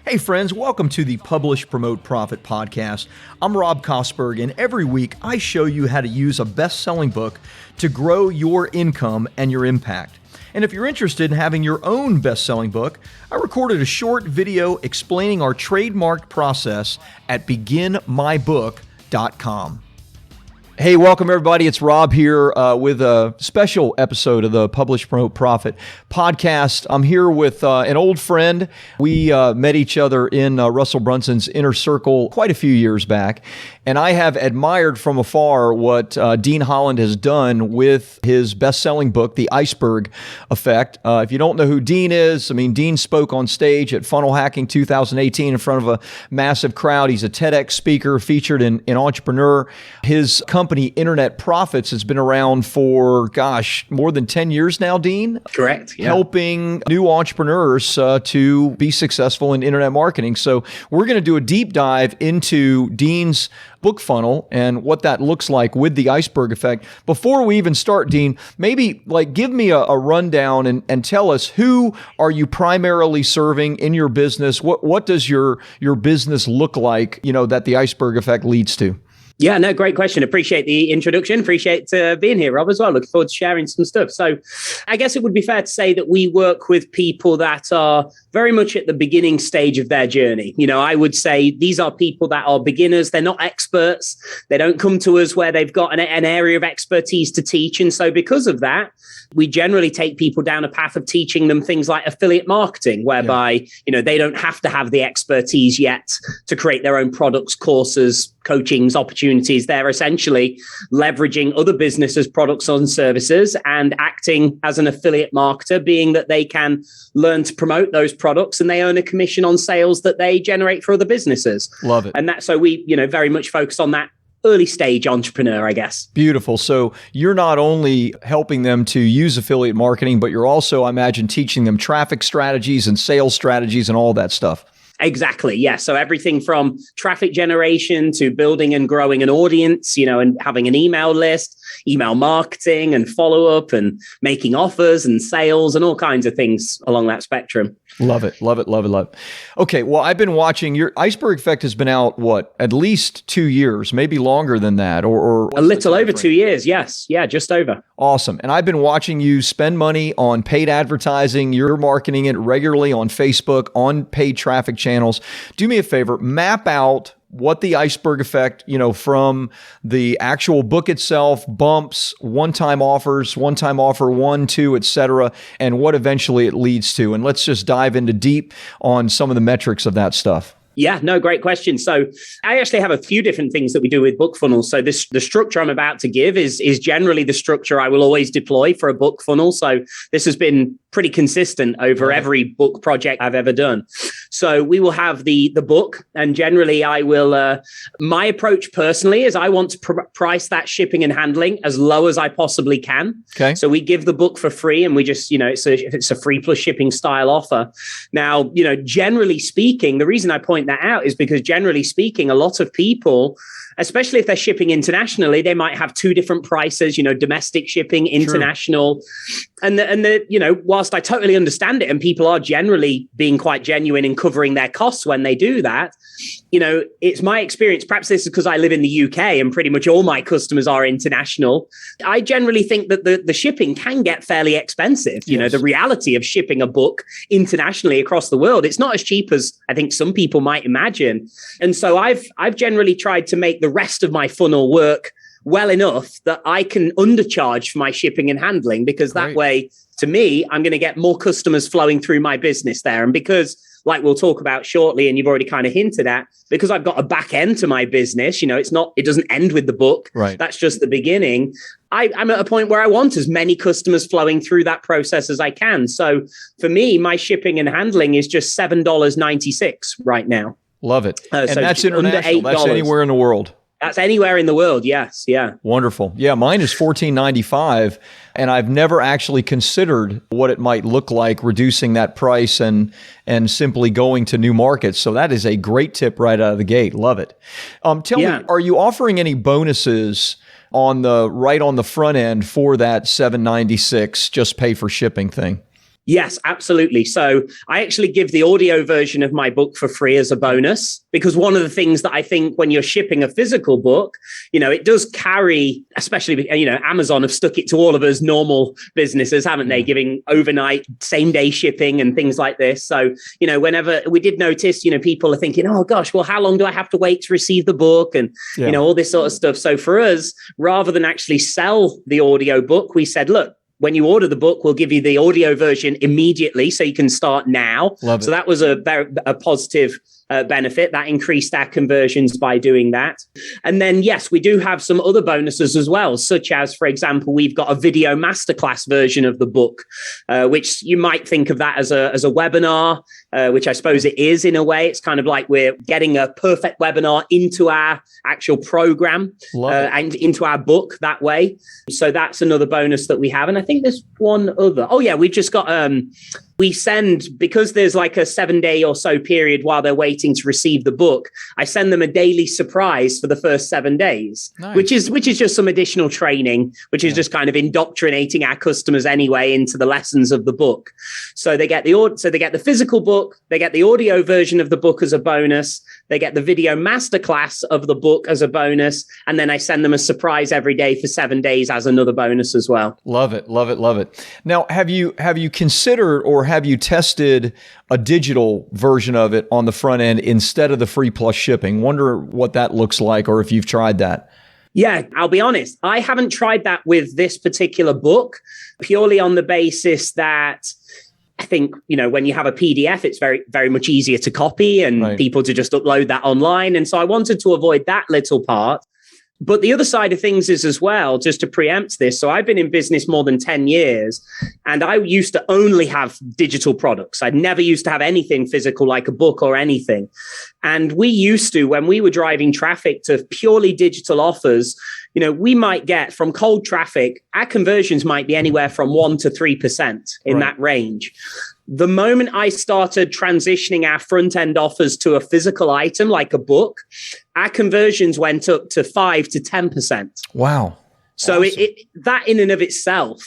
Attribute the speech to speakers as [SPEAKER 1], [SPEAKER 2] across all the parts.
[SPEAKER 1] Hey friends, welcome to the Publish, Promote, Profit podcast. I'm Rob Kosberg, and every week I show you how to use a best-selling book to grow your income and your impact. And if you're interested in having your own best-selling book, I recorded a short video explaining our trademark process at beginmybook.com. Hey, welcome everybody. It's Rob here with a special episode of the Publish, Promote, Profit podcast. I'm here with an old friend. We met each other in Russell Brunson's inner circle quite a few years back. And I have admired from afar what Dean Holland has done with his best-selling book, The Iceberg Effect. If you don't know who Dean is, Dean spoke on stage at Funnel Hacking 2018 in front of a massive crowd. He's a TEDx speaker featured in Entrepreneur. His company, Internet Profits, has been around for, more than 10 years now, Dean?
[SPEAKER 2] Correct. Yeah.
[SPEAKER 1] Helping new entrepreneurs to be successful in internet marketing. So we're going to do a deep dive into Dean's book funnel and what that looks like with the Iceberg Effect. Before we even start, Dean, maybe give me a rundown and tell us, who are you primarily serving in your business? What does your business look like, that the Iceberg Effect leads to?
[SPEAKER 2] Yeah, no, great question. Appreciate the introduction. Appreciate being here, Rob, as well. Looking forward to sharing some stuff. So I guess it would be fair to say that we work with people that are very much at the beginning stage of their journey. I would say these are people that are beginners. They're not experts. They don't come to us where they've got an area of expertise to teach. And so because of that, we generally take people down a path of teaching them things like affiliate marketing, whereby, they don't have to have the expertise yet to create their own products, courses, coachings, opportunities. They're essentially leveraging other businesses' products and services and acting as an affiliate marketer, being that they can learn to promote those products and they earn a commission on sales that they generate for other businesses.
[SPEAKER 1] Love it.
[SPEAKER 2] And that's so we, very much focus on that early stage entrepreneur, I guess.
[SPEAKER 1] Beautiful. So you're not only helping them to use affiliate marketing, but you're also, I imagine, teaching them traffic strategies and sales strategies and all that stuff.
[SPEAKER 2] Exactly. Yeah. So everything from traffic generation to building and growing an audience, and having an email list, email marketing and follow up and making offers and sales and all kinds of things along that spectrum.
[SPEAKER 1] Love it. Love it. Love it. Love it. Okay. Well, I've been watching your Iceberg Effect has been out, at least 2 years, maybe longer than that, or
[SPEAKER 2] a little over 2 years. Yes. Yeah. Just over.
[SPEAKER 1] Awesome. And I've been watching you spend money on paid advertising. You're marketing it regularly on Facebook, on paid traffic channels. Do me a favor, map out what the Iceberg Effect, from the actual book itself, bumps, one-time offers, one-time offer 1, 2, et cetera, and what eventually it leads to. And let's just dive into deep on some of the metrics of that stuff.
[SPEAKER 2] Yeah, no, great question. So I actually have a few different things that we do with book funnels. So the structure I'm about to give is generally the structure I will always deploy for a book funnel. So this has been pretty consistent over every book project I've ever done. So we will have the book, and generally I will, my approach personally is I want to price that shipping and handling as low as I possibly can.
[SPEAKER 1] Okay.
[SPEAKER 2] So we give the book for free, and we just, it's a free plus shipping style offer. Now, generally speaking, the reason I point that out is because generally speaking, a lot of people, especially if they're shipping internationally, they might have two different prices, domestic shipping, international. True. And whilst I totally understand it, and people are generally being quite genuine in covering their costs when they do that, it's my experience, perhaps this is because I live in the UK and pretty much all my customers are international. I generally think that the shipping can get fairly expensive.
[SPEAKER 1] Yes.
[SPEAKER 2] The reality of shipping a book internationally across the world, it's not as cheap as I think some people might imagine. And so I've generally tried to make the rest of my funnel work well enough that I can undercharge for my shipping and handling, because that way, to me, I'm going to get more customers flowing through my business there. And because, like we'll talk about shortly, and you've already kind of hinted at, because I've got a back end to my business, it doesn't end with the book.
[SPEAKER 1] Right.
[SPEAKER 2] That's just the beginning. I'm at a point where I want as many customers flowing through that process as I can. So for me, my shipping and handling is just $7.96 right now.
[SPEAKER 1] Love it.
[SPEAKER 2] And
[SPEAKER 1] so that's international. That's anywhere in the world.
[SPEAKER 2] That's anywhere in the world. Yes. Yeah.
[SPEAKER 1] Wonderful. Yeah. Mine is $14.95, and I've never actually considered what it might look like reducing that price and simply going to new markets. So that is a great tip right out of the gate. Love it. Tell me, are you offering any bonuses on the front end for that $7.96 just pay for shipping thing?
[SPEAKER 2] Yes, absolutely. So I actually give the audio version of my book for free as a bonus, because one of the things that I think when you're shipping a physical book, it does carry, especially, Amazon have stuck it to all of us normal businesses, haven't they? Giving overnight, same day shipping and things like this. So, whenever we did notice, people are thinking, oh gosh, well, how long do I have to wait to receive the book? And, all this sort of stuff. So for us, rather than actually sell the audio book, we said, look, when you order the book, we'll give you the audio version immediately, so you can start now.
[SPEAKER 1] Love it.
[SPEAKER 2] So that was a positive benefit. That increased our conversions by doing that. And then, yes, we do have some other bonuses as well, such as, for example, we've got a video masterclass version of the book, which you might think of that as a webinar, which I suppose it is in a way. It's kind of like we're getting a perfect webinar into our actual program and into our book that way. So that's another bonus that we have. And I think there's one other. Oh, yeah, we've just got... we send, because there's like a 7-day or so period while they're waiting to receive the book, I send them a daily surprise for the first 7 days,
[SPEAKER 1] nice.
[SPEAKER 2] which is just some additional training, which is just kind of indoctrinating our customers anyway into the lessons of the book. So they get the physical book, they get the audio version of the book as a bonus, they get the video masterclass of the book as a bonus, and then I send them a surprise every day for 7 days as another bonus as well.
[SPEAKER 1] Love it, love it, love it. Now, have you considered or have you tested a digital version of it on the front end instead of the free plus shipping? Wonder what that looks like, or if you've tried that.
[SPEAKER 2] Yeah, I'll be honest. I haven't tried that with this particular book, purely on the basis that I think, when you have a PDF, it's very, very much easier to copy and people to just upload that online. And so I wanted to avoid that little part. But the other side of things is as well, just to preempt this. So I've been in business more than 10 years, and I used to only have digital products. I never used to have anything physical like a book or anything. And we used to, when we were driving traffic to purely digital offers, we might get from cold traffic, our conversions might be anywhere from 1% to 3% in that range. The moment I started transitioning our front end offers to a physical item like a book, our conversions went up to 5 to 10%.
[SPEAKER 1] Wow.
[SPEAKER 2] So
[SPEAKER 1] awesome.
[SPEAKER 2] that in and of itself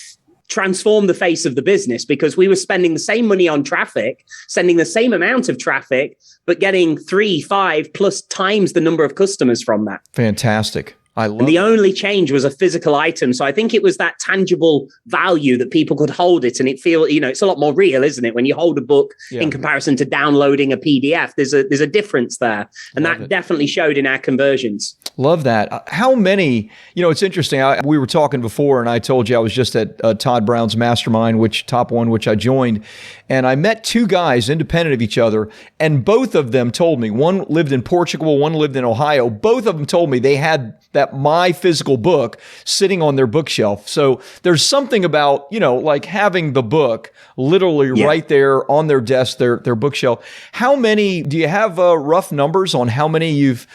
[SPEAKER 2] transformed the face of the business, because we were spending the same money on traffic, sending the same amount of traffic, but getting 3, 5 plus times the number of customers from that.
[SPEAKER 1] Fantastic.
[SPEAKER 2] And the only change was a physical item. So I think it was that tangible value that people could hold it. And it it's a lot more real, isn't it? When you hold a book in comparison to downloading a PDF, there's a difference there. And that definitely showed in our conversions.
[SPEAKER 1] Love that. How many, it's interesting. We were talking before and I told you I was just at Todd Brown's mastermind, which I joined. And I met two guys independent of each other. And both of them told me, one lived in Portugal, one lived in Ohio. Both of them told me they had that my physical book sitting on their bookshelf. So there's something about, like having the book literally right there on their desk, their bookshelf. How many, do you have rough numbers on how many you've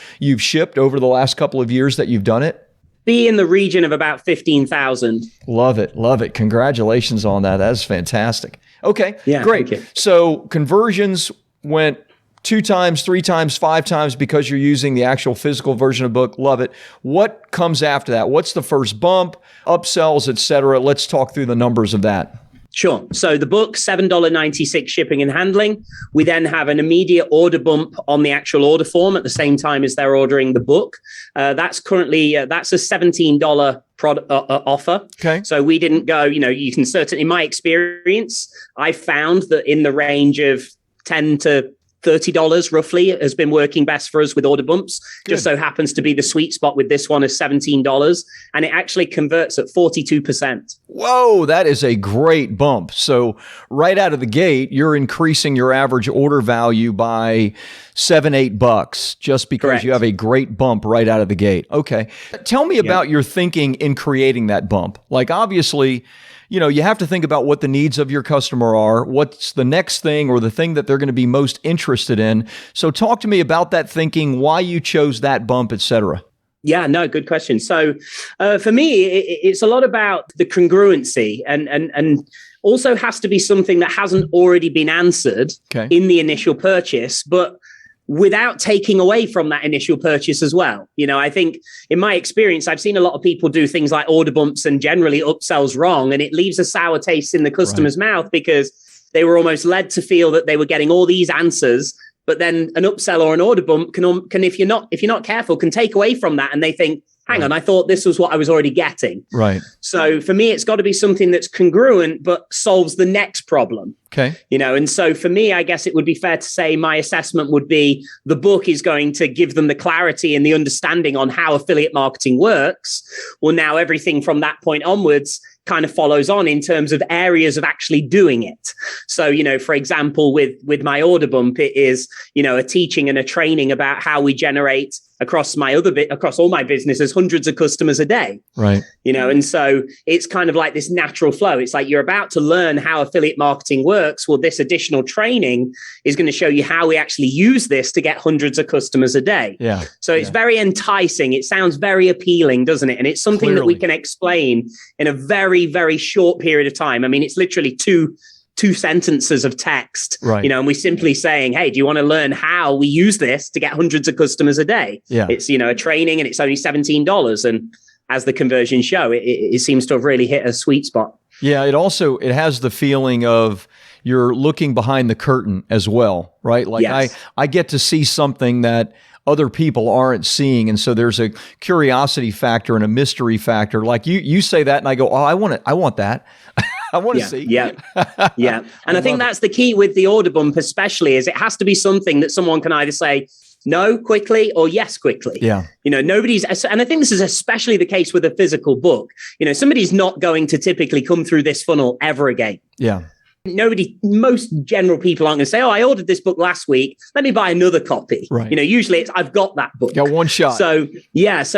[SPEAKER 1] shipped over the last couple of years that you've done it?
[SPEAKER 2] Be in the region of about 15,000.
[SPEAKER 1] Love it. Love it. Congratulations on that. That's fantastic. Okay, great. So conversions went 2 times, 3 times, 5 times because you're using the actual physical version of the book. Love it. What comes after that? What's the first bump, upsells, et cetera? Let's talk through the numbers of that.
[SPEAKER 2] Sure. So the book, $7.96 shipping and handling. We then have an immediate order bump on the actual order form at the same time as they're ordering the book. That's currently, that's a $17 offer. Okay. So we didn't go, you can certainly, in my experience, I found that in the range of $10 to $30 roughly has been working best for us with order bumps. Good. Just so happens to be the sweet spot with this one is $17, and it actually converts at 42%.
[SPEAKER 1] Whoa, that is a great bump. So right out of the gate, you're increasing your average order value by $7-8 just because Correct. You have a great bump right out of the gate. Okay. Tell me about your thinking in creating that bump. Like obviously, you have to think about what the needs of your customer are, what's the next thing or the thing that they're going to be most interested in. So talk to me about that thinking, why you chose that bump, et cetera.
[SPEAKER 2] Yeah, no, good question. So for me, it's a lot about the congruency and also has to be something that hasn't already been answered in the initial purchase, but without taking away from that initial purchase as well. I think in my experience, I've seen a lot of people do things like order bumps and generally upsells wrong, and it leaves a sour taste in the customer's mouth because they were almost led to feel that they were getting all these answers. But then an upsell or an order bump can if you're not careful, can take away from that, and they think, hang on, I thought this was what I was already getting.
[SPEAKER 1] Right.
[SPEAKER 2] So for me, it's got to be something that's congruent, but solves the next problem.
[SPEAKER 1] Okay.
[SPEAKER 2] And so for me, I guess it would be fair to say my assessment would be the book is going to give them the clarity and the understanding on how affiliate marketing works. Well, now everything from that point onwards kind of follows on in terms of areas of actually doing it. So, for example, with my order bump, it is, a teaching and a training about how we generate across all my businesses, hundreds of customers a day.
[SPEAKER 1] Right.
[SPEAKER 2] And so it's kind of like this natural flow. It's like you're about to learn how affiliate marketing works. Well, this additional training is going to show you how we actually use this to get hundreds of customers a day.
[SPEAKER 1] Yeah.
[SPEAKER 2] So it's very enticing. It sounds very appealing, doesn't it? And it's something that we can explain in a very, very short period of time. I mean, it's literally two sentences of text,
[SPEAKER 1] right.
[SPEAKER 2] And we're simply saying, hey, do you want to learn how we use this to get hundreds of customers a day?
[SPEAKER 1] Yeah.
[SPEAKER 2] It's, a training, and it's only $17. And as the conversions show, it seems to have really hit a sweet spot.
[SPEAKER 1] Yeah. It has the feeling of you're looking behind the curtain as well, right? Like
[SPEAKER 2] yes.
[SPEAKER 1] I get to see something that other people aren't seeing. And so there's a curiosity factor and a mystery factor. Like you say that and I go, oh, I want that. I want to see.
[SPEAKER 2] Yeah. Yeah. And I think that's the key with the order bump, especially, is it has to be something that someone can either say no quickly or yes quickly.
[SPEAKER 1] Yeah.
[SPEAKER 2] Nobody's, and I think this is especially the case with a physical book. Somebody's not going to typically come through this funnel ever again.
[SPEAKER 1] Yeah.
[SPEAKER 2] Most general people aren't going to say, oh, I ordered this book last week, let me buy another copy.
[SPEAKER 1] Right.
[SPEAKER 2] Usually it's, I've got that book.
[SPEAKER 1] Got one shot.
[SPEAKER 2] So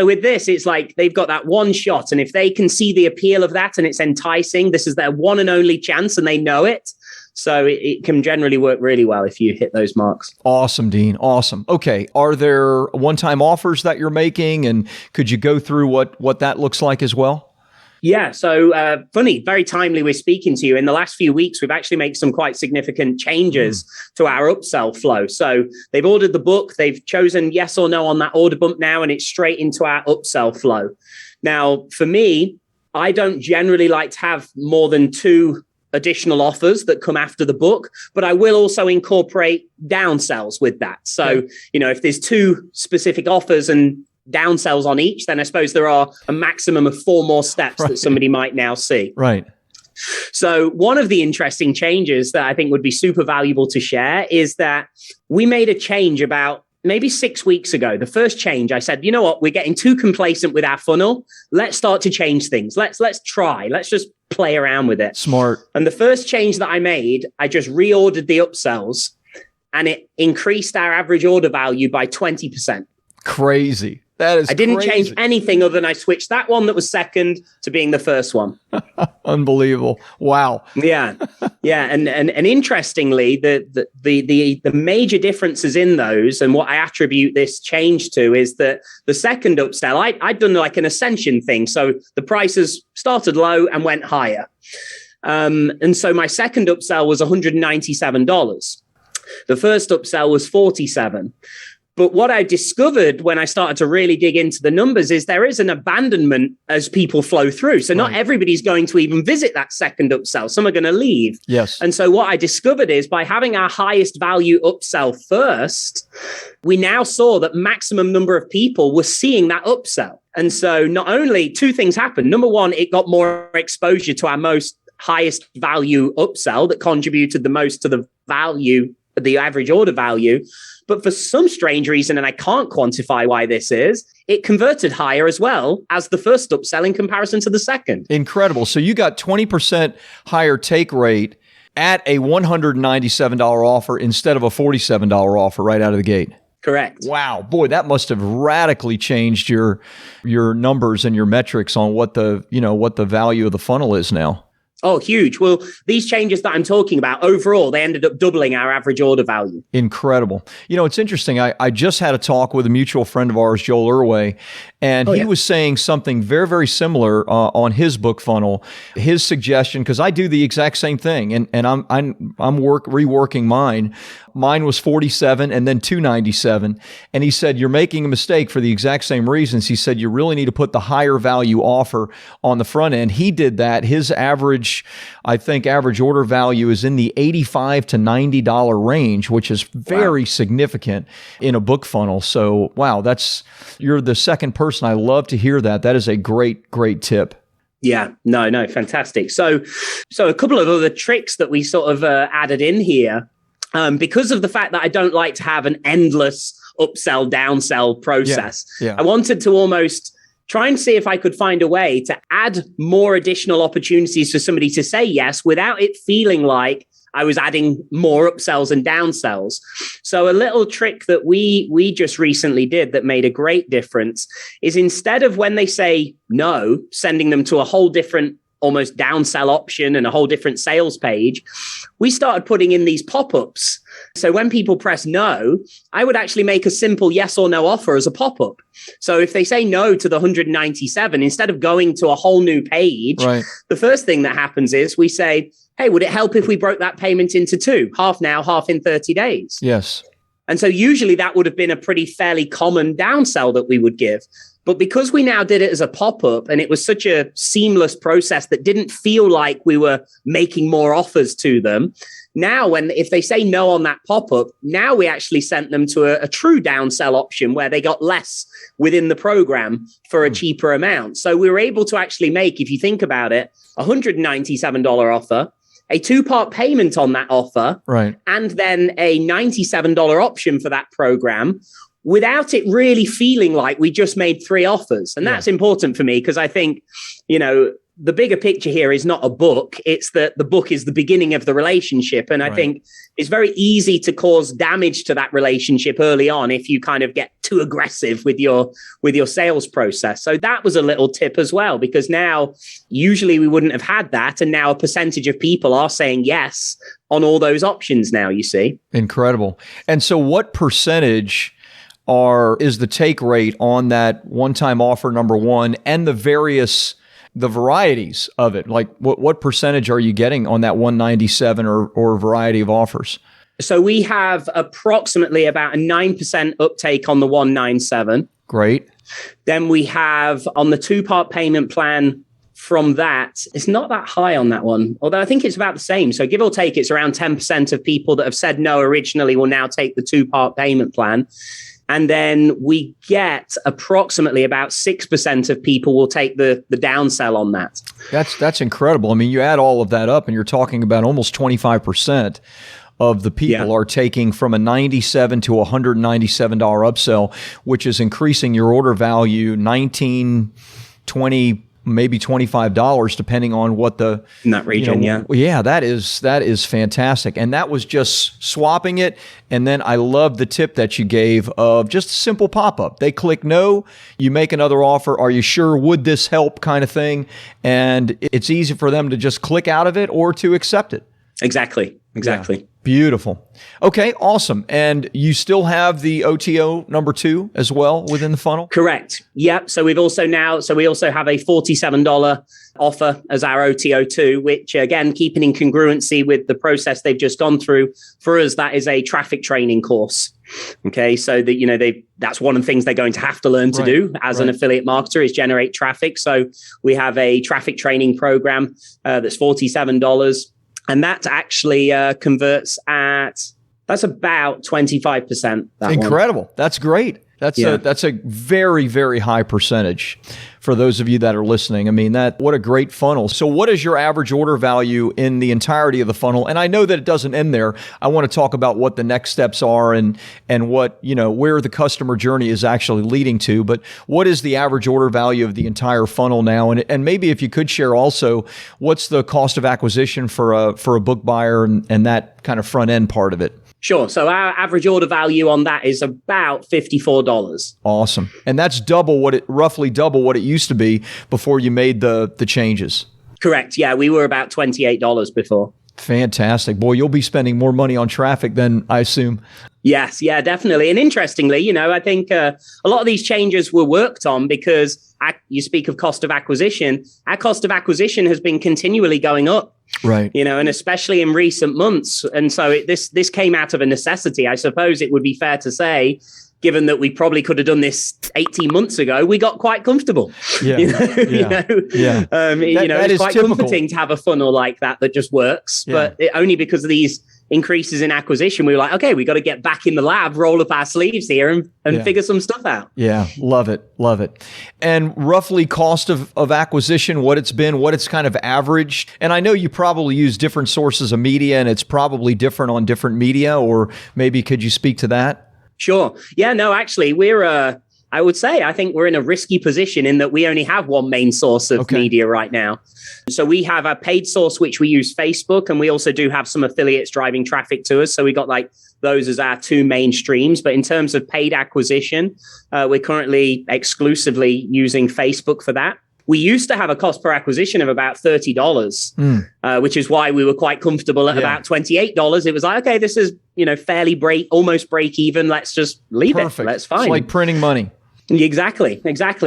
[SPEAKER 2] with this, it's like they've got that one shot. And if they can see the appeal of that and it's enticing, this is their one and only chance and they know it. So it can generally work really well if you hit those marks.
[SPEAKER 1] Awesome, Dean. Awesome. Okay. Are there one-time offers that you're making? And could you go through what that looks like as well?
[SPEAKER 2] Yeah. So funny, very timely we're speaking to you. In the last few weeks, we've actually made some quite significant changes to our upsell flow. So they've ordered the book, they've chosen yes or no on that order bump now, and it's straight into our upsell flow. Now, for me, I don't generally like to have more than 2 additional offers that come after the book, but I will also incorporate downsells with that. So, if there's 2 specific offers and downsells on each, then I suppose there are a maximum of 4 more steps that somebody might now see.
[SPEAKER 1] Right.
[SPEAKER 2] So one of the interesting changes that I think would be super valuable to share is that we made a change about maybe 6 weeks ago. The first change, I said, you know what, we're getting too complacent with our funnel. Let's start to change things. Let's try. Let's just play around with it.
[SPEAKER 1] Smart.
[SPEAKER 2] And the first change that I made, I just reordered the upsells and it increased our average order value by 20%.
[SPEAKER 1] Crazy. That is
[SPEAKER 2] I didn't
[SPEAKER 1] crazy.
[SPEAKER 2] change anything other than I switched that one that was second to being the first one.
[SPEAKER 1] Unbelievable. Wow.
[SPEAKER 2] Yeah. Yeah. And interestingly, the major differences in those and what I attribute this change to is that the second upsell, I'd done like an ascension thing. So the prices started low and went higher. And so my second upsell was $197. The first upsell was $47. But what I discovered when I started to really dig into the numbers is there is an abandonment as people flow through. So not everybody's going to even visit that second upsell. Some are going to leave.
[SPEAKER 1] Yes.
[SPEAKER 2] And so what I discovered is by having our highest value upsell first, we now saw that maximum number of people were seeing that upsell. And so not only 2 things happened. Number one, it got more exposure to our most highest value upsell that contributed the most to the value, the average order value. But for some strange reason, and I can't quantify why this is, it converted higher as well as the first upsell in comparison to the second.
[SPEAKER 1] Incredible. So you got 20% higher take rate at a $197 offer instead of a $47 offer right out of the gate.
[SPEAKER 2] Correct.
[SPEAKER 1] Wow. Boy, that must have radically changed your numbers and your metrics on what the value of the funnel is now.
[SPEAKER 2] Oh, huge. Well, these changes that I'm talking about, overall, they ended up doubling our average order value.
[SPEAKER 1] Incredible. It's interesting. I just had a talk with a mutual friend of ours, Joel Irway, and he was saying something very, very similar on his book funnel. His suggestion, because I do the exact same thing, and I'm reworking mine. Mine was 47 and then 297. And he said, you're making a mistake for the exact same reasons. He said, you really need to put the higher value offer on the front end. He did that. His average average, I think average order value is in the $85 to $90 range, which is very significant in a book funnel. So, wow, you're the second person. I love to hear that. That is a great, great tip.
[SPEAKER 2] Yeah, no, fantastic. So a couple of other tricks that we sort of added in here, because of the fact that I don't like to have an endless upsell, downsell process. Yeah. I wanted to almost try and see if I could find a way to add more additional opportunities for somebody to say yes without it feeling like I was adding more upsells and downsells. So a little trick that we just recently did that made a great difference is, instead of when they say no, sending them to a whole different almost downsell option and a whole different sales page, we started putting in these pop-ups. So when people press no, I would actually make a simple yes or no offer as a pop-up. So if they say no to the 197, instead of going to a whole new page, the first thing that happens is we say, hey, would it help if we broke that payment into two, half now, half in 30 days?
[SPEAKER 1] Yes.
[SPEAKER 2] And so usually that would have been a pretty fairly common downsell that we would give. But because we now did it as a pop-up and it was such a seamless process that didn't feel like we were making more offers to them, now if they say no on that pop-up, now we actually sent them to a true downsell option where they got less within the program for a cheaper amount. So we were able to actually make, if you think about it, a $197 offer, a two-part payment on that offer, and then a $97 option for that program, without it really feeling like we just made three offers. And that's important for me, because I think, the bigger picture here is not a book. It's that the book is the beginning of the relationship. And I think it's very easy to cause damage to that relationship early on if you kind of get too aggressive with your sales process. So that was a little tip as well, because now usually we wouldn't have had that. And now a percentage of people are saying yes on all those options now, you see.
[SPEAKER 1] Incredible. And so what percentage is the take rate on that one-time offer number one, and the varieties of it? Like what percentage are you getting on that 197 or variety of offers?
[SPEAKER 2] So we have approximately about a 9% uptake on the 197.
[SPEAKER 1] Great.
[SPEAKER 2] Then we have on the two-part payment plan from that, it's not that high on that one, although I think it's about the same. So give or take, it's around 10% of people that have said no originally will now take the two-part payment plan. And then we get approximately about 6% of people will take the downsell on that.
[SPEAKER 1] That's incredible. I mean, you add all of that up and you're talking about almost 25% of the people are taking from a $97 to $197 upsell, which is increasing your order value $19, $20, maybe $25, depending on what
[SPEAKER 2] in that region.
[SPEAKER 1] That is fantastic. And that was just swapping it. And then I love the tip that you gave of just a simple pop-up. They click no, you make another offer. Are you sure? Would this help? Kind of thing. And it's easy for them to just click out of it or to accept it.
[SPEAKER 2] Exactly.
[SPEAKER 1] Yeah. Beautiful. Okay, awesome. And you still have the OTO number 2 as well within the funnel?
[SPEAKER 2] Correct. Yep. So we also have a $47 offer as our OTO 2, which again, keeping in congruency with the process they've just gone through. For us, that is a traffic training course. Okay. So that, that's one of the things they're going to have to learn to do as an affiliate marketer is generate traffic. So we have a traffic training program that's $47. And that actually converts that's about 25%.
[SPEAKER 1] Incredible. One. That's great. That's a very, very high percentage for those of you that are listening. I mean, what a great funnel. So what is your average order value in the entirety of the funnel? And I know that it doesn't end there. I want to talk about what the next steps are and what, where the customer journey is actually leading to. But what is the average order value of the entire funnel now? And maybe if you could share also, what's the cost of acquisition for a book buyer and that kind of front end part of it?
[SPEAKER 2] Sure. So our average order value on that is about $54.
[SPEAKER 1] Awesome. And that's roughly double what it used to be before you made the changes.
[SPEAKER 2] Correct. Yeah, we were about $28 before.
[SPEAKER 1] Fantastic. Boy, you'll be spending more money on traffic than I assume.
[SPEAKER 2] Yes, yeah, definitely. And interestingly, I think a lot of these changes were worked on because you speak of cost of acquisition. Our cost of acquisition has been continually going up.
[SPEAKER 1] Right.
[SPEAKER 2] And especially in recent months. And so this came out of a necessity. I suppose it would be fair to say given that we probably could have done this 18 months ago, we got quite comfortable.
[SPEAKER 1] Yeah.
[SPEAKER 2] It's quite comforting to have a funnel like that just works, but only because of these increases in acquisition, we were like, okay, we got to get back in the lab, roll up our sleeves here and figure some stuff out.
[SPEAKER 1] Yeah. Love it. And roughly cost of acquisition, what it's been, what it's kind of averaged. And I know you probably use different sources of media and it's probably different on different media, or maybe could you speak to that?
[SPEAKER 2] Sure. Yeah, no, actually I think we're in a risky position in that we only have one main source of media right now. So we have a paid source, which we use Facebook, and we also do have some affiliates driving traffic to us. So we got like those as our two main streams. But in terms of paid acquisition, we're currently exclusively using Facebook for that. We used to have a cost per acquisition of about $30, which is why we were quite comfortable at about $28. It was like, okay, this is, fairly almost break even. Let's just leave it. Let's fine.
[SPEAKER 1] It's like printing money.
[SPEAKER 2] Exactly.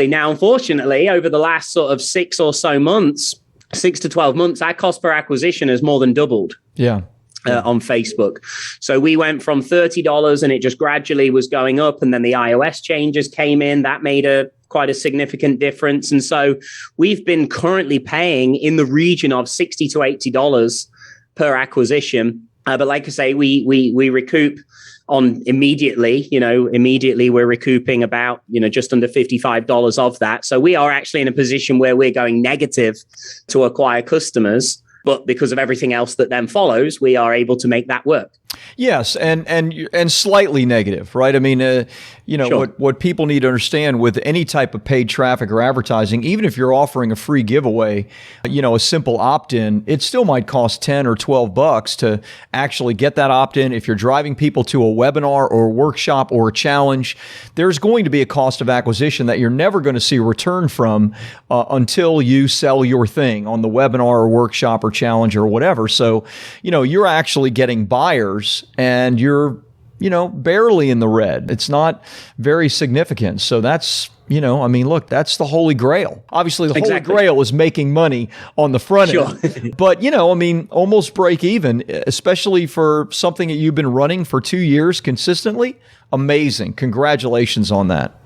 [SPEAKER 2] Now, unfortunately, over the last sort of 6 to 12 months, our cost per acquisition has more than doubled.
[SPEAKER 1] Yeah.
[SPEAKER 2] On Facebook. So we went from $30 and it just gradually was going up. And then the iOS changes came in. That made quite a significant difference. And so we've been currently paying in the region of $60 to $80 per acquisition. But like I say, we recoup on immediately we're recouping about, just under $55 of that. So we are actually in a position where we're going negative to acquire customers. But because of everything else that then follows, we are able to make that work.
[SPEAKER 1] Yes, and slightly negative, right? I mean, sure. What people need to understand with any type of paid traffic or advertising, even if you're offering a free giveaway, a simple opt-in, it still might cost $10 or $12 to actually get that opt-in. If you're driving people to a webinar or a workshop or a challenge, there's going to be a cost of acquisition that you're never going to see a return from until you sell your thing on the webinar or workshop or challenge or whatever. So, you're actually getting buyers and you're, barely in the red. It's not very significant. So that's, look, that's the Holy Grail. Obviously, the Holy Grail is making money on the front end. But, almost break even, especially for something that you've been running for 2 years consistently. Amazing. Congratulations on that.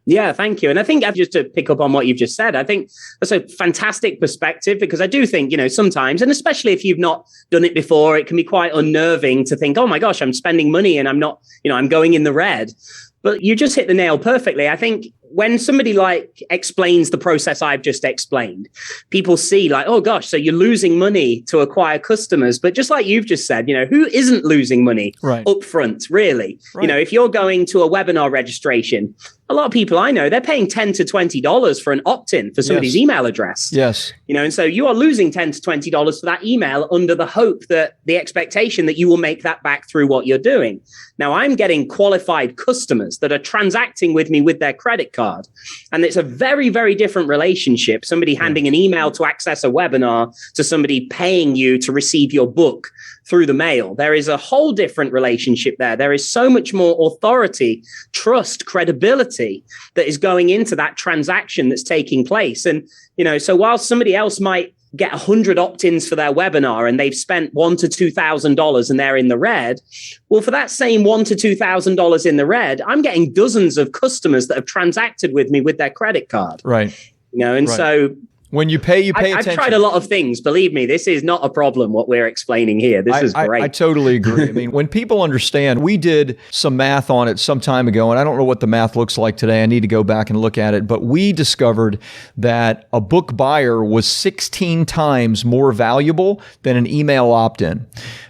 [SPEAKER 2] Yeah, thank you. And I think just to pick up on what you've just said, I think that's a fantastic perspective, because I do think, sometimes, and especially if you've not done it before, it can be quite unnerving to think, oh my gosh, I'm spending money and I'm not, I'm going in the red. But you just hit the nail perfectly. I think when somebody explains the process I've just explained, people see oh gosh, so you're losing money to acquire customers. But just like you've just said, who isn't losing money up front, really? Right. If you're going to a webinar registration, a lot of people I know, they're paying $10 to $20 for an opt-in for somebody's email address.
[SPEAKER 1] Yes.
[SPEAKER 2] And so you are losing $10 to $20 for that email under the hope that the expectation that you will make that back through what you're doing. Now, I'm getting qualified customers that are transacting with me with their credit card. And it's a very, very different relationship. Somebody handing an email to access a webinar to somebody paying you to receive your book through the mail. There is a whole different relationship there. There is so much more authority, trust, credibility that is going into that transaction that's taking place. And, so while somebody else might get 100 opt-ins for their webinar and they've spent $1,000 to $2,000 and they're in the red, well, for that same $1,000 to $2,000 in the red, I'm getting dozens of customers that have transacted with me with their credit card.
[SPEAKER 1] Right.
[SPEAKER 2] So
[SPEAKER 1] when you pay attention.
[SPEAKER 2] I've tried a lot of things. Believe me, this is not a problem, what we're explaining here. This is great.
[SPEAKER 1] I totally agree. I mean, when people understand, we did some math on it some time ago, and I don't know what the math looks like today. I need to go back and look at it. But we discovered that a book buyer was 16 times more valuable than an email opt-in.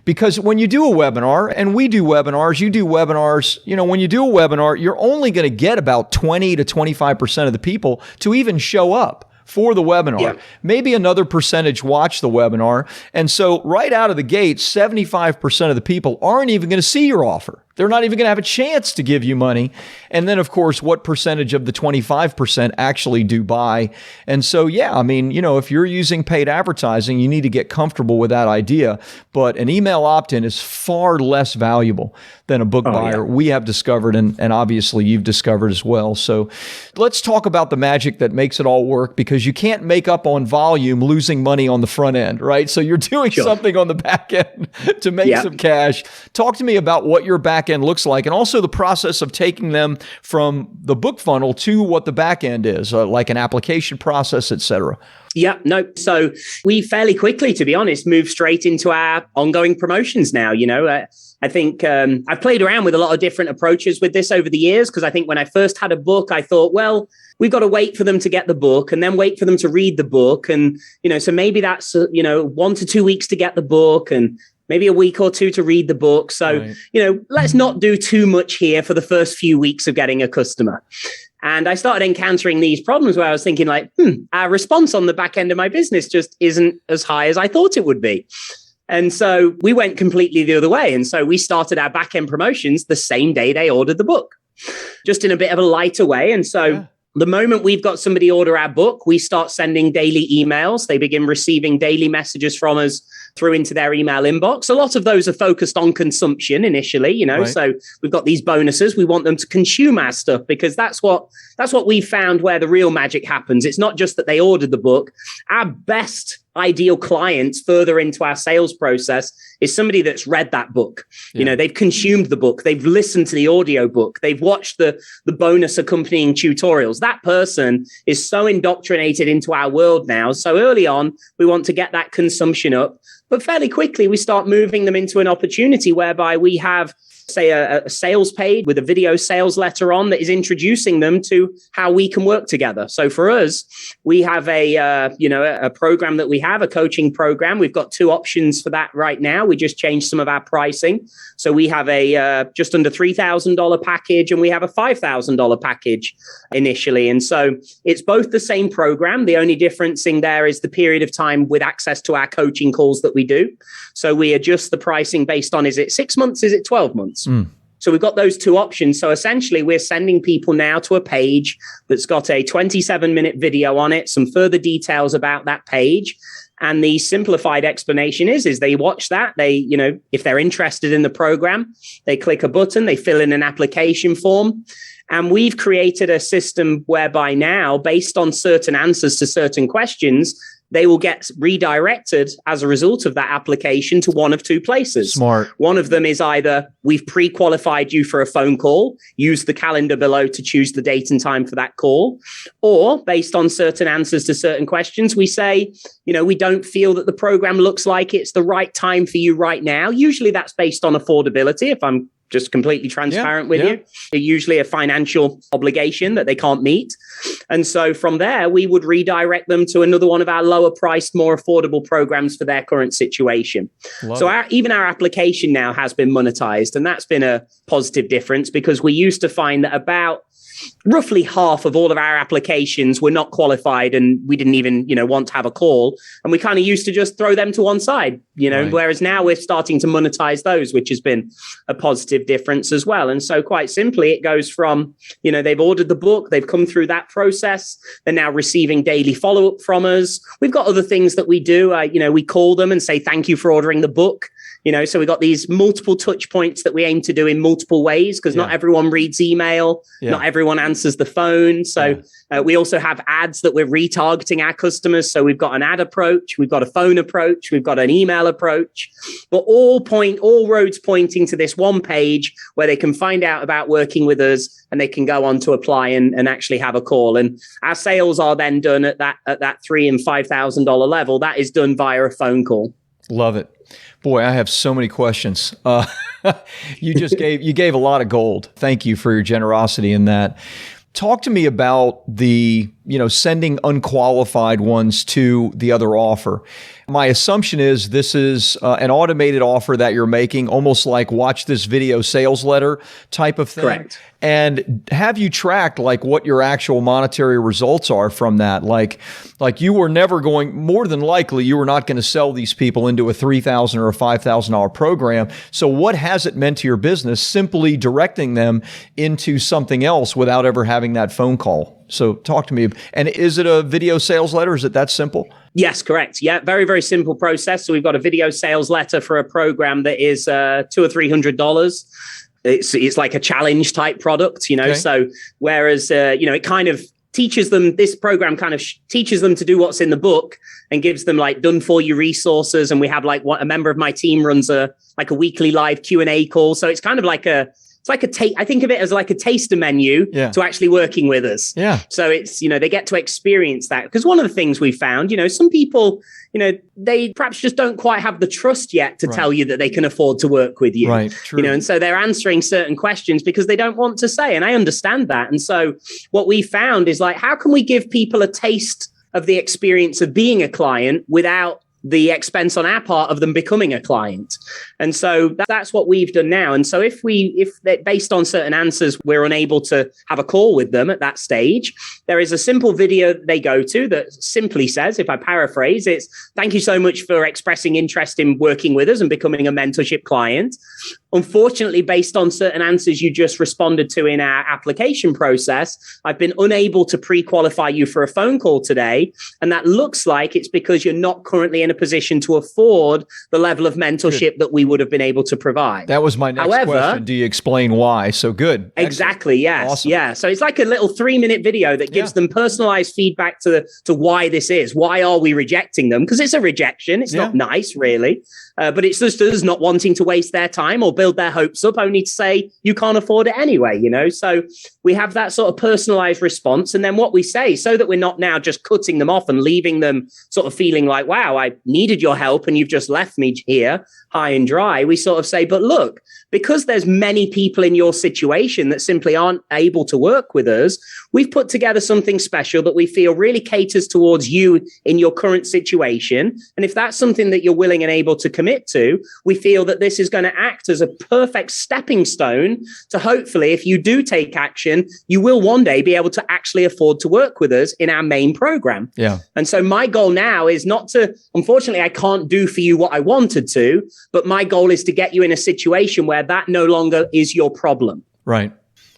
[SPEAKER 1] Because when you do a webinar, and we do webinars, you do webinars, when you do a webinar, you're only going to get about 20 to 25% of the people to even show up for the webinar. Yeah. Maybe another percentage watch the webinar. And so right out of the gate, 75% of the people aren't even going to see your offer. They're not even going to have a chance to give you money. And then, of course, what percentage of the 25% actually do buy? And so, if you're using paid advertising, you need to get comfortable with that idea. But an email opt-in is far less valuable than a book buyer. Yeah. We have discovered, and obviously you've discovered as well. So let's talk about the magic that makes it all work, because you can't make up on volume losing money on the front end, right? So you're doing something on the back end to make some cash. Talk to me about what your back back end looks like, and also the process of taking them from the book funnel to what the back end is, like an application process, et cetera.
[SPEAKER 2] Yeah, no. So we fairly quickly, to be honest, moved straight into our ongoing promotions now. I think I've played around with a lot of different approaches with this over the years, because I think when I first had a book, I thought, well, we've got to wait for them to get the book and then wait for them to read the book. And, so maybe that's, 1 to 2 weeks to get the book and maybe a week or two to read the book. So, right. Let's not do too much here for the first few weeks of getting a customer. And I started encountering these problems where I was thinking like, our response on the back end of my business just isn't as high as I thought it would be. And so we went completely the other way. And so we started our back end promotions the same day they ordered the book, just in a bit of a lighter way. And so the moment we've got somebody order our book, we start sending daily emails. They begin receiving daily messages from us through into their email inbox. A lot of those are focused on consumption initially, right. So we've got these bonuses. We want them to consume our stuff, because that's what we found where the real magic happens. It's not just that they ordered the book. Our best ideal clients further into our sales process is somebody that's read that book. Yeah. They've consumed the book. They've listened to the audio book. They've watched the bonus accompanying tutorials. That person is so indoctrinated into our world now. So early on, we want to get that consumption up. But fairly quickly, we start moving them into an opportunity whereby we have, say, a sales page with a video sales letter on that is introducing them to how we can work together. So for us, we have a program that we have, a coaching program. We've got 2 options for that right now. We just changed some of our pricing. So we have a just under $3,000 package, and we have a $5,000 package initially. And so it's both the same program. The only difference in there is the period of time with access to our coaching calls that we do. So we adjust the pricing based on, is it 6 months? Is it 12 months? So we've got those 2 options. So essentially, we're sending people now to a page that's got a 27-minute video on it, some further details about that page. And the simplified explanation is they watch that. They, if they're interested in the program, they click a button, they fill in an application form. And we've created a system whereby now, based on certain answers to certain questions, they will get redirected as a result of that application to one of 2 places.
[SPEAKER 1] Smart.
[SPEAKER 2] One of them is either we've pre-qualified you for a phone call, use the calendar below to choose the date and time for that call, or based on certain answers to certain questions, we say, we don't feel that the program looks like it's the right time for you right now. Usually that's based on affordability, if I'm just completely transparent with you. Usually a financial obligation that they can't meet. And so from there, we would redirect them to another one of our lower priced, more affordable programs for their current situation. Even our application now has been monetized. And that's been a positive difference, because we used to find that about roughly half of all of our applications were not qualified, and we didn't even, want to have a call. And we kind of used to just throw them to one side, right. Whereas now we're starting to monetize those, which has been a positive difference as well. And so quite simply, it goes from, they've ordered the book, they've come through that process. They're now receiving daily follow-up from us. We've got other things that we do. We call them and say, thank you for ordering the book. So we've got these multiple touch points that we aim to do in multiple ways, because not everyone reads email, not everyone answers the phone. So we also have ads that we're retargeting our customers. So we've got an ad approach, we've got a phone approach, we've got an email approach, but all roads pointing to this one page where they can find out about working with us, and they can go on to apply and actually have a call. And our sales are then done at that $3,000 and $5,000 level. That is done via a phone call.
[SPEAKER 1] Love it. Boy, I have so many questions. You gave a lot of gold. Thank you for your generosity in that. Talk to me about the, sending unqualified ones to the other offer. My assumption is this is an automated offer that you're making, almost like watch this video sales letter type of thing.
[SPEAKER 2] Correct.
[SPEAKER 1] And have you tracked what your actual monetary results are from that? Like you were never going, more than likely, you were not going to sell these people into a $3,000 or a $5,000 program. So what has it meant to your business simply directing them into something else without ever having that phone call? So talk to me. And is it a video sales letter? Is it that simple?
[SPEAKER 2] Yes, correct. Yeah, very, very simple process. So we've got a video sales letter for a program that is $200 or $300. It's like a challenge type product, Okay. So whereas, it kind of teaches them, this program kind of teaches them to do what's in the book and gives them like done for you resources. And we have like a member of my team runs a weekly live Q&A call. So it's kind of like I think of it as like a taster menu to actually working with us.
[SPEAKER 1] Yeah.
[SPEAKER 2] So it's, they get to experience that. Because one of the things we found, some people, they perhaps just don't quite have the trust yet to tell you that they can afford to work with you.
[SPEAKER 1] Right. True.
[SPEAKER 2] And so they're answering certain questions because they don't want to say. And I understand that. And so what we found is like, how can we give people a taste of the experience of being a client without the expense on our part of them becoming a client? And so that's what we've done now. And so if based on certain answers, we're unable to have a call with them at that stage, there is a simple video they go to that simply says, if I paraphrase, it's thank you so much for expressing interest in working with us and becoming a mentorship client. Unfortunately, based on certain answers you just responded to in our application process, I've been unable to pre-qualify you for a phone call today. And that looks like it's because you're not currently in a position to afford the level of mentorship that we would have been able to provide.
[SPEAKER 1] That was my next question. Do you explain why? So good.
[SPEAKER 2] Exactly. Yes.
[SPEAKER 1] Awesome.
[SPEAKER 2] Yeah. So it's like a little 3-minute video that gives them personalized feedback to why this is. Why are we rejecting them? Because it's a rejection. It's not nice, really. But it's just us not wanting to waste their time or build their hopes up, only to say you can't afford it anyway, So we have that sort of personalized response. And then what we say, so that we're not now just cutting them off and leaving them sort of feeling like, wow, I needed your help and you've just left me here high and dry. We sort of say, but look, because there's many people in your situation that simply aren't able to work with us, we've put together something special that we feel really caters towards you in your current situation. And if that's something that you're willing and able to commit to, we feel that this is going to act as a perfect stepping stone to hopefully, if you do take action, you will one day be able to actually afford to work with us in our main program.
[SPEAKER 1] Yeah.
[SPEAKER 2] And so my goal now is not to, unfortunately, I can't do for you what I wanted to, but my goal is to get you in a situation where that no longer is your problem.
[SPEAKER 1] Right.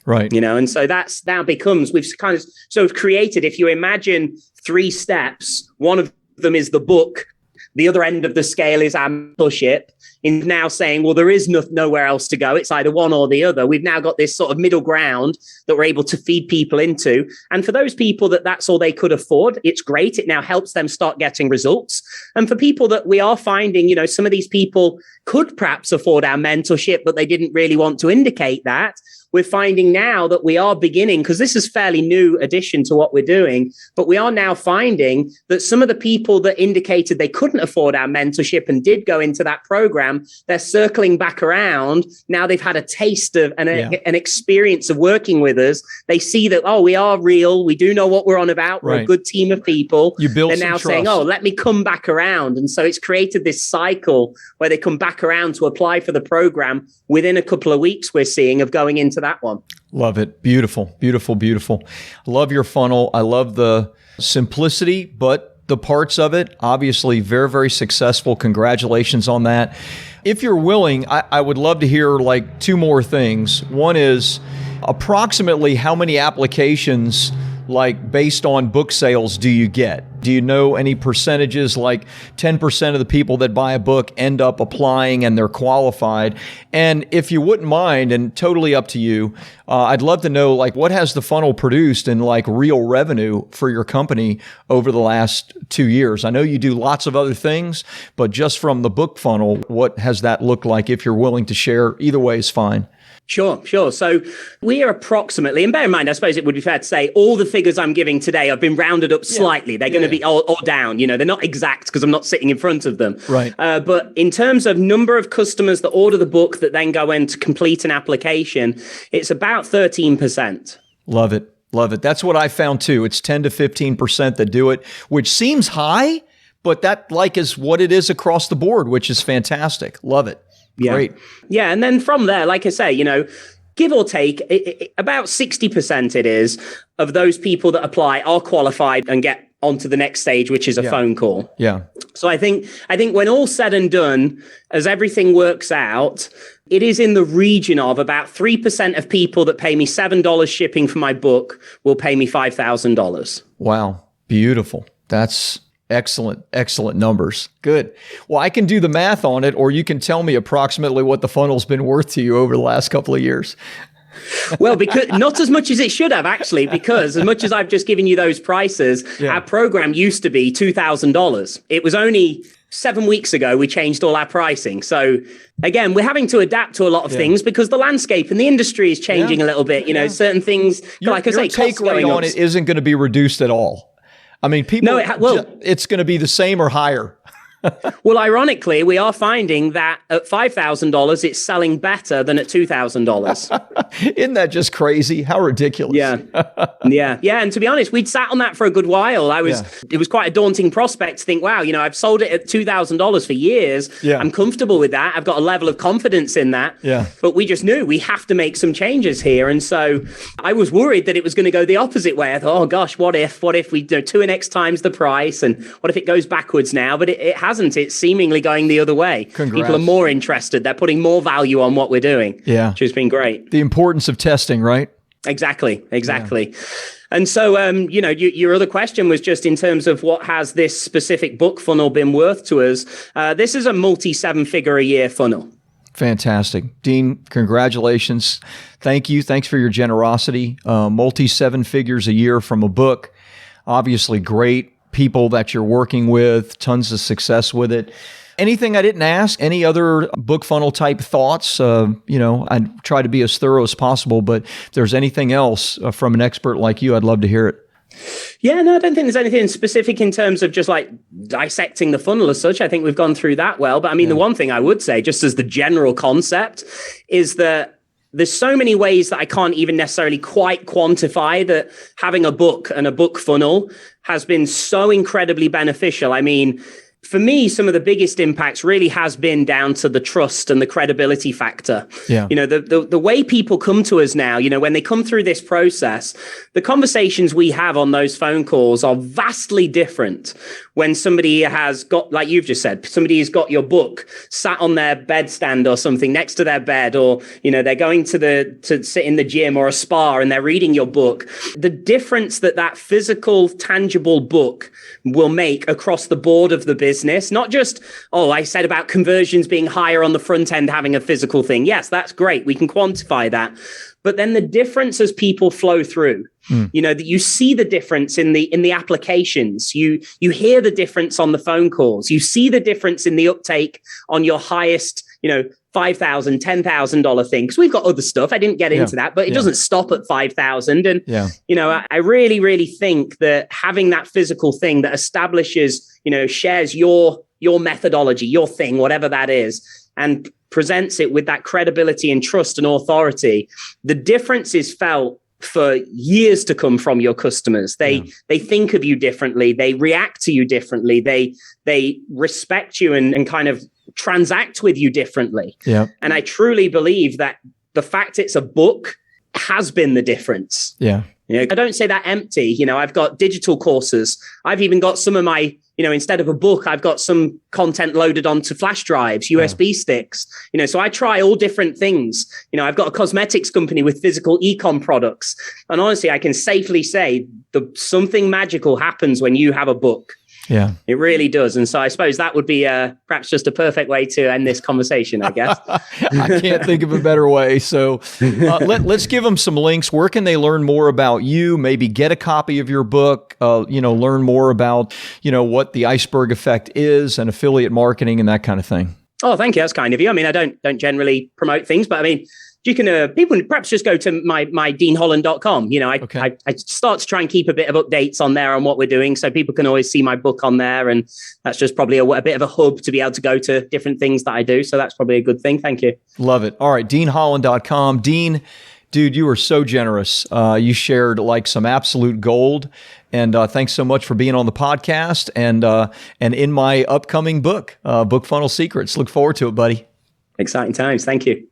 [SPEAKER 1] Right.
[SPEAKER 2] And so that's now becomes, we've kind of sort of created, if you imagine 3 steps, one of them is the book. The other end of the scale is our mentorship. In now saying, well, there is nowhere else to go. It's either one or the other. We've now got this sort of middle ground that we're able to feed people into. And for those people that's all they could afford, it's great. It now helps them start getting results. And for people that we are finding, some of these people could perhaps afford our mentorship, but they didn't really want to indicate that. We're finding now that we are beginning, because this is fairly new addition to what we're doing, but we are now finding that some of the people that indicated they couldn't afford our mentorship and did go into that program, they're circling back around. Now they've had a taste of an experience of working with us. They see that, we are real. We do know what we're on about. We're a good team of people.
[SPEAKER 1] You build
[SPEAKER 2] They're now saying, let me come back around. And so it's created this cycle where they come back around to apply for the program within a couple of weeks, we're seeing, of going into that one.
[SPEAKER 1] Love it. Beautiful, beautiful, beautiful. Love your funnel. I love the simplicity, but the parts of it, obviously very, very successful. Congratulations on that. If you're willing, I would love to hear like 2 more things. One is approximately how many applications, like based on book sales, do you get? Do you know any percentages, like 10% of the people that buy a book end up applying and they're qualified? And if you wouldn't mind, and totally up to you, I'd love to know, like, what has the funnel produced in like real revenue for your company over the last 2 years? I know you do lots of other things, but just from the book funnel, what has that looked like? If you're willing to share, either way is fine.
[SPEAKER 2] Sure. So we are approximately, and bear in mind, I suppose it would be fair to say all the figures I'm giving today have been rounded up slightly. They're going to be all down. They're not exact because I'm not sitting in front of them.
[SPEAKER 1] Right.
[SPEAKER 2] But in terms of number of customers that order the book that then go in to complete an application, it's about 13%.
[SPEAKER 1] Love it. Love it. That's what I found too. It's 10 to 15% that do it, which seems high, but that is what it is across the board, which is fantastic. Love it.
[SPEAKER 2] Yeah.
[SPEAKER 1] Great.
[SPEAKER 2] Yeah. And then from there, like I say, give or take, about 60% it is of those people that apply are qualified and get onto the next stage, which is a phone call.
[SPEAKER 1] Yeah.
[SPEAKER 2] So I think when all said and done, as everything works out, it is in the region of about 3% of people that pay me $7 shipping for my book will pay me $5,000.
[SPEAKER 1] Wow. Beautiful. That's excellent numbers. Good. Well, I can do the math on it, or you can tell me approximately what the funnel's been worth to you over the last couple of years.
[SPEAKER 2] Well, because not as much as it should have, actually, because as much as I've just given you those prices, our program used to be $2,000. It was only 7 weeks ago we changed all our pricing. So again, we're having to adapt to a lot of things because the landscape and the industry is changing a little bit. You know, certain things, like I say,
[SPEAKER 1] your take rate on it isn't going to be reduced at all. I mean, people, it's going to be the same or higher.
[SPEAKER 2] Well, ironically, we are finding that at $5,000, it's selling better than at $2,000.
[SPEAKER 1] Isn't that just crazy? How ridiculous.
[SPEAKER 2] Yeah. And to be honest, we'd sat on that for a good while. It was quite a daunting prospect to think, wow, you know, I've sold it at $2,000 for years. I'm comfortable with that. I've got a level of confidence in that. But we just knew we have to make some changes here. And so I was worried that it was going to go the opposite way. I thought, oh gosh, what if we do 2x times the price? And what if it goes backwards now? But it hasn't. It's seemingly going the other way.
[SPEAKER 1] Congrats.
[SPEAKER 2] People are more interested. They're putting more value on what we're doing, which has been great.
[SPEAKER 1] The importance of testing, right?
[SPEAKER 2] Exactly. And so, you know, your other question was just in terms of what has this specific book funnel been worth to us. This is a multi-7-figure-a-year funnel.
[SPEAKER 1] Fantastic. Dean, congratulations. Thank you. Thanks for your generosity. Multi-7 figures a year from a book. Obviously great. People that you're working with, tons of success with it. Anything I didn't ask? Any other book funnel type thoughts? You know, I'd try to be as thorough as possible, but if there's anything else from an expert like you, I'd love to hear it.
[SPEAKER 2] Yeah, no, I don't think there's anything specific in terms of just like dissecting the funnel as such. I think we've gone through that well. But I mean, the one thing I would say, just as the general concept, is that there's so many ways that I can't even necessarily quite quantify that having a book and a book funnel has been so incredibly beneficial. I mean, for me, some of the biggest impacts really has been down to the trust and the credibility factor. You know, the way people come to us now, you know, when they come through this process, the conversations we have on those phone calls are vastly different when somebody has got, like you've just said, somebody has got your book sat on their bedstand or something next to their bed, or, you know, they're going to sit in the gym or a spa and they're reading your book. The difference that physical, tangible book will make across the board of the business, not just, I said about conversions being higher on the front end, having a physical thing. Yes, that's great. We can quantify that. But then the difference as people flow through, you know, that you see the difference in the applications, you hear the difference on the phone calls, you see the difference in the uptake on your highest, you know, $5,000, $10,000 thing. Because we've got other stuff. I didn't get into that, but it doesn't stop at 5,000. And, you know, I really, really think that having that physical thing that establishes, you know, shares your methodology, your thing, whatever that is, and presents it with that credibility and trust and authority, the difference is felt for years to come from your customers. They think of you differently. They react to you differently. They respect you and kind of transact with you differently. And I truly believe that the fact it's a book has been the difference. You know, I don't say that empty. You know, I've got digital courses. I've even got some of my, you know, instead of a book, I've got some content loaded onto flash drives, USB sticks, you know, so I try all different things. You know, I've got a cosmetics company with physical e-com products. And honestly, I can safely say something magical happens when you have a book. It really does. And so I suppose that would be perhaps just a perfect way to end this conversation, I guess.
[SPEAKER 1] I can't think of a better way. So let's give them some links. Where can they learn more about you? Maybe get a copy of your book, you know, learn more about, you know, what the Iceberg Effect is and affiliate marketing and that kind of thing.
[SPEAKER 2] Oh, thank you. That's kind of you. I mean, I don't generally promote things, but I mean, you can, people can perhaps just go to my deanholland.com. You know, I start to try and keep a bit of updates on there on what we're doing. So people can always see my book on there. And that's just probably a bit of a hub to be able to go to different things that I do. So that's probably a good thing. Thank you.
[SPEAKER 1] Love it. All right. deanholland.com. Dean, dude, you were so generous. You shared like some absolute gold. And thanks so much for being on the podcast and in my upcoming book, Book Funnel Secrets. Look forward to it, buddy.
[SPEAKER 2] Exciting times. Thank you.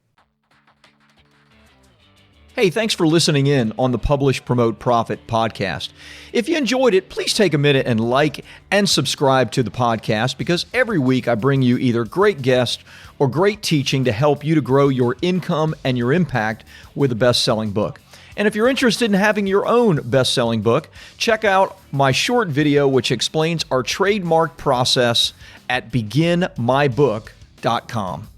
[SPEAKER 1] Hey, thanks for listening in on the Publish, Promote, Profit podcast. If you enjoyed it, please take a minute and like and subscribe to the podcast, because every week I bring you either great guests or great teaching to help you to grow your income and your impact with a best-selling book. And if you're interested in having your own best-selling book, check out my short video which explains our trademark process at beginmybook.com.